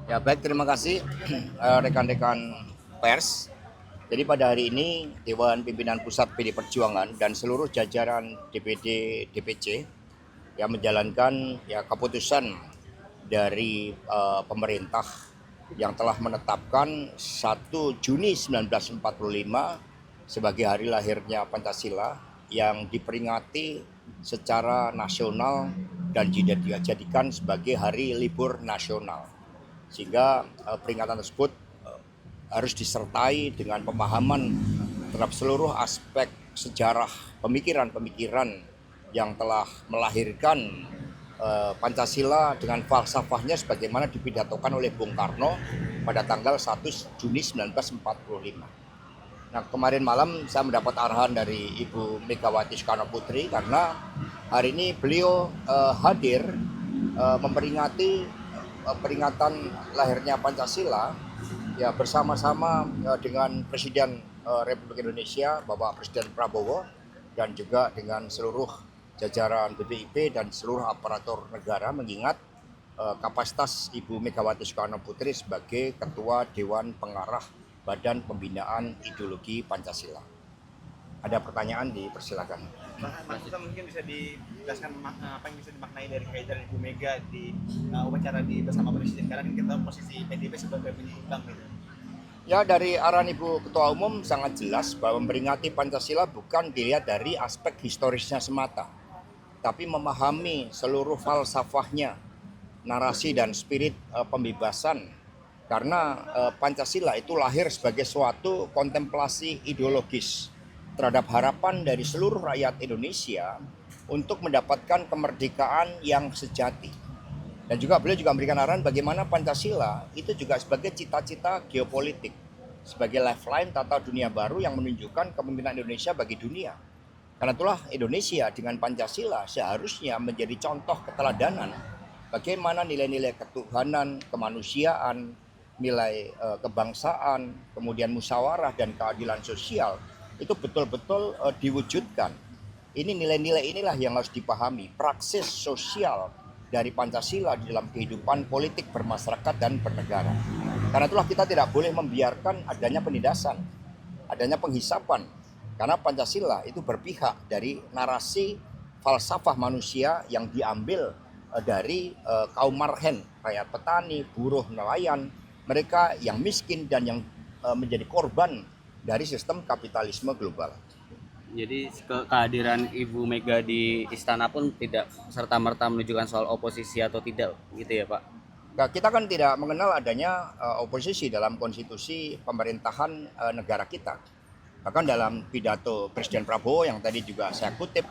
Ya baik, terima kasih rekan-rekan pers. Jadi pada hari ini Dewan Pimpinan Pusat PD Perjuangan dan seluruh jajaran DPD DPC yang menjalankan keputusan dari pemerintah yang telah menetapkan 1 Juni 1945 sebagai hari lahirnya Pancasila yang diperingati secara nasional dan dijadikan sebagai hari libur nasional. Sehingga peringatan tersebut harus disertai dengan pemahaman terhadap seluruh aspek sejarah pemikiran-pemikiran yang telah melahirkan Pancasila dengan falsafahnya sebagaimana dipidatokan oleh Bung Karno pada tanggal 1 Juni 1945. Nah, kemarin malam saya mendapat arahan dari Ibu Megawati Soekarno Putri karena hari ini beliau hadir memperingati peringatan lahirnya Pancasila bersama-sama dengan Presiden Republik Indonesia Bapak Presiden Prabowo dan juga dengan seluruh jajaran BPIP dan seluruh aparatur negara, mengingat kapasitas Ibu Megawati Soekarno Putri sebagai Ketua Dewan Pengarah Badan Pembinaan Ideologi Pancasila. Ada pertanyaan, dipersilakan. Mas Uta, mungkin bisa dijelaskan apa yang bisa dimaknai dari kehadiran Ibu Mega di upacara bersama Presiden, karena kan kita posisi PDIP sebagai penyeimbang gitu. Ya, dari arahan Ibu Ketua Umum sangat jelas bahwa memperingati Pancasila bukan dilihat dari aspek historisnya semata, tapi memahami seluruh falsafahnya, narasi dan spirit pembebasan. Karena Pancasila itu lahir sebagai suatu kontemplasi ideologis terhadap harapan dari seluruh rakyat Indonesia untuk mendapatkan kemerdekaan yang sejati. Dan juga beliau juga memberikan arahan bagaimana Pancasila itu juga sebagai cita-cita geopolitik, sebagai lifeline tata dunia baru yang menunjukkan kepemimpinan Indonesia bagi dunia. Karena itulah Indonesia dengan Pancasila seharusnya menjadi contoh keteladanan bagaimana nilai-nilai ketuhanan, kemanusiaan, nilai kebangsaan, kemudian musyawarah dan keadilan sosial itu betul-betul diwujudkan. Ini nilai-nilai inilah yang harus dipahami, praksis sosial dari Pancasila di dalam kehidupan politik bermasyarakat dan bernegara. Karena itulah kita tidak boleh membiarkan adanya penindasan, adanya penghisapan. Karena Pancasila itu berpihak dari narasi falsafah manusia yang diambil dari kaum marhen, rakyat petani, buruh, nelayan, mereka yang miskin dan yang menjadi korban dari sistem kapitalisme global. Jadi kehadiran Ibu Mega di istana pun tidak serta-merta menunjukkan soal oposisi atau tidak, gitu ya Pak? Nah, kita kan tidak mengenal adanya oposisi dalam konstitusi pemerintahan negara kita. Bahkan dalam pidato Presiden Prabowo yang tadi juga saya kutip,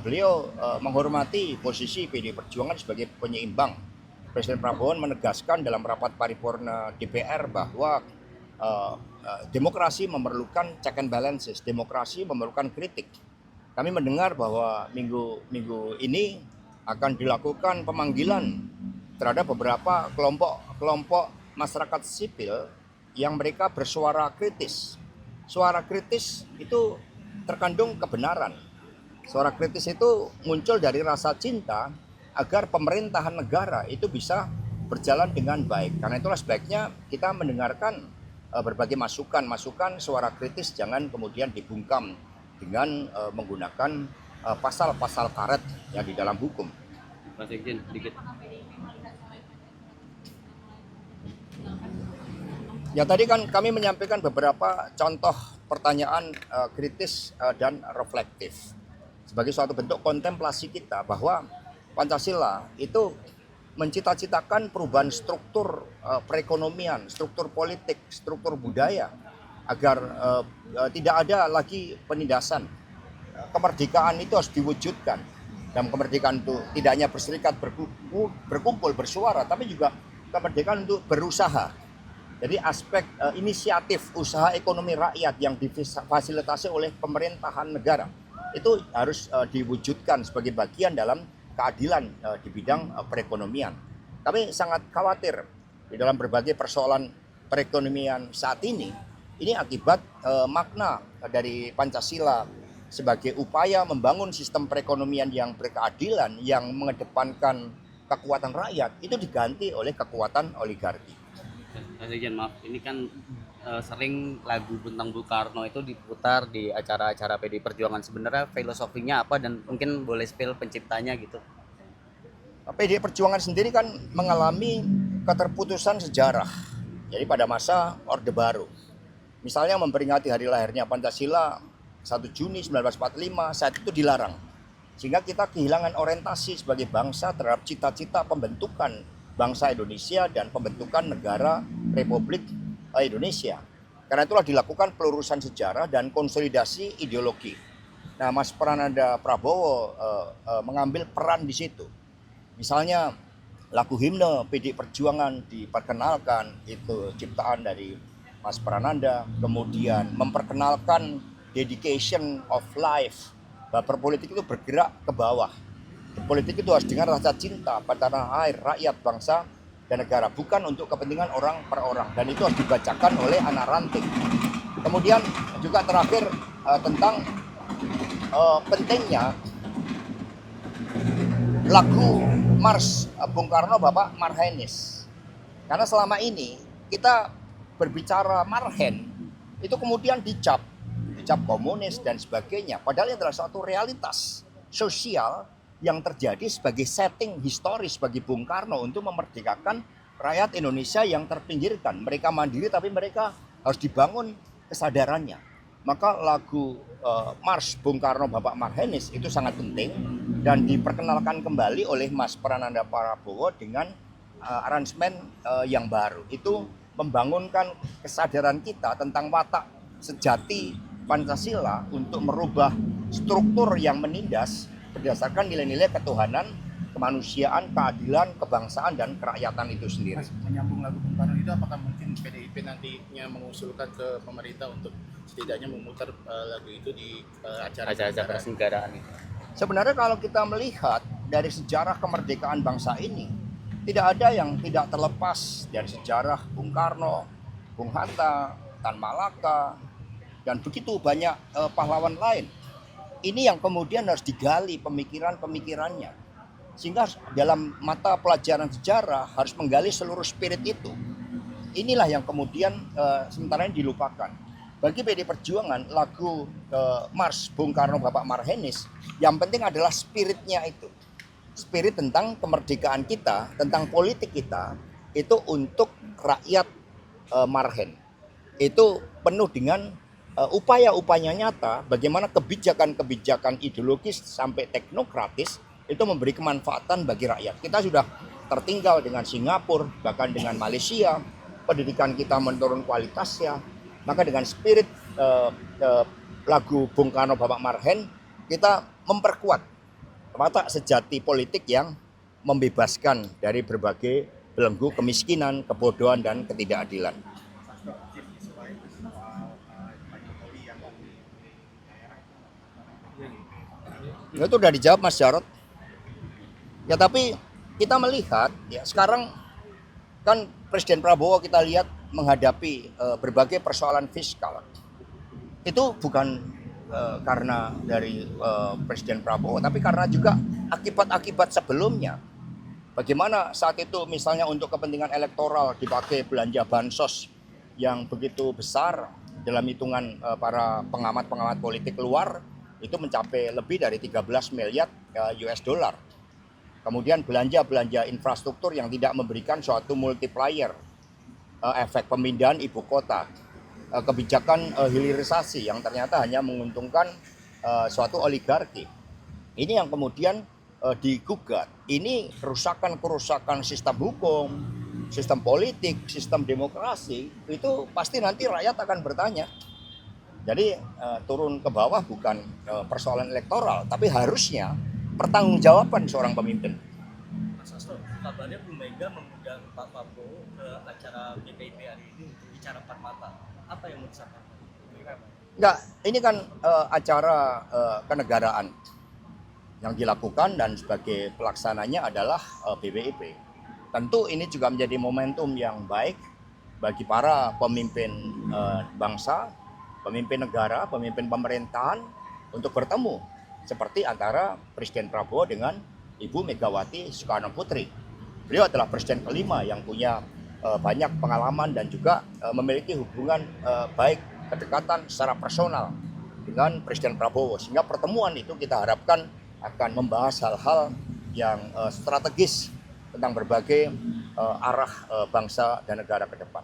beliau menghormati posisi PD Perjuangan sebagai penyeimbang. Presiden Prabowo menegaskan dalam rapat paripurna DPR bahwa demokrasi memerlukan check and balances, demokrasi memerlukan kritik. Kami mendengar bahwa minggu ini akan dilakukan pemanggilan terhadap beberapa kelompok masyarakat sipil yang mereka bersuara kritis. Suara kritis itu terkandung kebenaran. Suara kritis itu muncul dari rasa cinta agar pemerintahan negara itu bisa berjalan dengan baik. Karena itulah sebaiknya kita mendengarkan berbagai masukan suara kritis, jangan kemudian dibungkam dengan menggunakan pasal-pasal karet yang di dalam hukum. Pak Sekjen, sedikit. Ya, tadi kan kami menyampaikan beberapa contoh pertanyaan kritis dan reflektif sebagai suatu bentuk kontemplasi kita bahwa Pancasila itu mencita-citakan perubahan struktur perekonomian, struktur politik, struktur budaya agar tidak ada lagi penindasan. Kemerdekaan itu harus diwujudkan. Dan kemerdekaan itu tidak hanya berserikat, berkumpul, bersuara, tapi juga kemerdekaan untuk berusaha. Jadi aspek inisiatif usaha ekonomi rakyat yang difasilitasi oleh pemerintahan negara itu harus diwujudkan sebagai bagian dalam keadilan di bidang perekonomian. Kami sangat khawatir di dalam berbagai persoalan perekonomian saat ini akibat makna dari Pancasila sebagai upaya membangun sistem perekonomian yang berkeadilan, yang mengedepankan kekuatan rakyat itu diganti oleh kekuatan oligarki. Mas Rijan, maaf, ini kan sering lagu tentang Bung Karno itu diputar di acara-acara PD Perjuangan. Sebenarnya filosofinya apa dan mungkin boleh spill penciptanya gitu? PD Perjuangan sendiri kan mengalami keterputusan sejarah. Jadi pada masa Orde Baru, misalnya memperingati hari lahirnya Pancasila 1 Juni 1945, saat itu dilarang. Sehingga kita kehilangan orientasi sebagai bangsa terhadap cita-cita pembentukan bangsa Indonesia dan pembentukan negara Republik Indonesia. Karena itulah dilakukan pelurusan sejarah dan konsolidasi ideologi. Nah, Mas Prananda Prabowo mengambil peran di situ. Misalnya lagu himne PD Perjuangan diperkenalkan, itu ciptaan dari Mas Prananda. Kemudian memperkenalkan dedication of life, bahwa berpolitik itu bergerak ke bawah. Politik itu harus dengan rasa cinta pada tanah air, rakyat, bangsa, dan negara, bukan untuk kepentingan orang per orang, dan itu harus dibacakan oleh anak ranting. Kemudian juga terakhir tentang pentingnya lagu Mars Bung Karno Bapak Marhenis. Karena selama ini kita berbicara Marhen itu kemudian dicap komunis dan sebagainya, padahal itu adalah suatu realitas sosial yang terjadi sebagai setting historis bagi Bung Karno untuk memerdekakan rakyat Indonesia yang terpinggirkan. Mereka mandiri tapi mereka harus dibangun kesadarannya. Maka lagu Mars Bung Karno Bapak Marhenis itu sangat penting dan diperkenalkan kembali oleh Mas Prananda Prabowo dengan aransemen yang baru. Itu membangunkan kesadaran kita tentang watak sejati Pancasila untuk merubah struktur yang menindas berdasarkan nilai-nilai ketuhanan, kemanusiaan, keadilan, kebangsaan, dan kerakyatan itu sendiri. Mas, menyambung lagu Bung Karno itu, apakah mungkin PDIP nantinya mengusulkan ke pemerintah untuk setidaknya memutar lagu itu di acara-acara kenegaraan itu? Sebenarnya kalau kita melihat dari sejarah kemerdekaan bangsa ini, tidak ada yang tidak terlepas dari sejarah Bung Karno, Bung Hatta, Tan Malaka, dan begitu banyak pahlawan lain. Ini yang kemudian harus digali pemikiran-pemikirannya. Sehingga dalam mata pelajaran sejarah harus menggali seluruh spirit itu. Inilah yang kemudian sementara ini dilupakan. Bagi PD Perjuangan, lagu Mars Bung Karno Bapak Marhenis, yang penting adalah spiritnya itu. Spirit tentang kemerdekaan kita, tentang politik kita, itu untuk rakyat Marhen. Itu penuh dengan upaya-upaya nyata bagaimana kebijakan-kebijakan ideologis sampai teknokratis itu memberi kemanfaatan bagi rakyat. Kita sudah tertinggal dengan Singapura, bahkan dengan Malaysia. Pendidikan kita menurun kualitasnya. Maka dengan spirit lagu Bung Karno Bapak Marhen, kita memperkuat watak sejati politik yang membebaskan dari berbagai belenggu kemiskinan, kebodohan, dan ketidakadilan. Itu udah dijawab Mas Jarod. Ya tapi kita melihat ya sekarang kan Presiden Prabowo kita lihat menghadapi berbagai persoalan fiskal. Itu bukan karena dari Presiden Prabowo, tapi karena juga akibat-akibat sebelumnya. Bagaimana saat itu misalnya untuk kepentingan elektoral dipakai belanja bansos yang begitu besar, dalam hitungan para pengamat-pengamat politik luar itu mencapai lebih dari 13 miliar US dollar. Kemudian belanja infrastruktur yang tidak memberikan suatu multiplier efek pemindahan ibu kota. Kebijakan hilirisasi yang ternyata hanya menguntungkan suatu oligarki. Ini yang kemudian digugat. Ini kerusakan sistem hukum, sistem politik, sistem demokrasi, itu pasti nanti rakyat akan bertanya. Jadi turun ke bawah bukan persoalan elektoral, tapi harusnya pertanggungjawaban seorang pemimpin. Mas Hasto, kabarnya Bu Mega mengundang Pak Prabowo ke acara BPIP hari ini untuk bicara empat mata. Apa yang mau disampaikan? Enggak, ini kan acara kenegaraan yang dilakukan dan sebagai pelaksananya adalah BPIP. Tentu ini juga menjadi momentum yang baik bagi para pemimpin bangsa, pemimpin negara, pemimpin pemerintahan untuk bertemu seperti antara Presiden Prabowo dengan Ibu Megawati Soekarno Putri. Beliau adalah presiden kelima yang punya banyak pengalaman dan juga memiliki hubungan baik kedekatan secara personal dengan Presiden Prabowo. Sehingga pertemuan itu kita harapkan akan membahas hal-hal yang strategis tentang berbagai arah bangsa dan negara ke depan.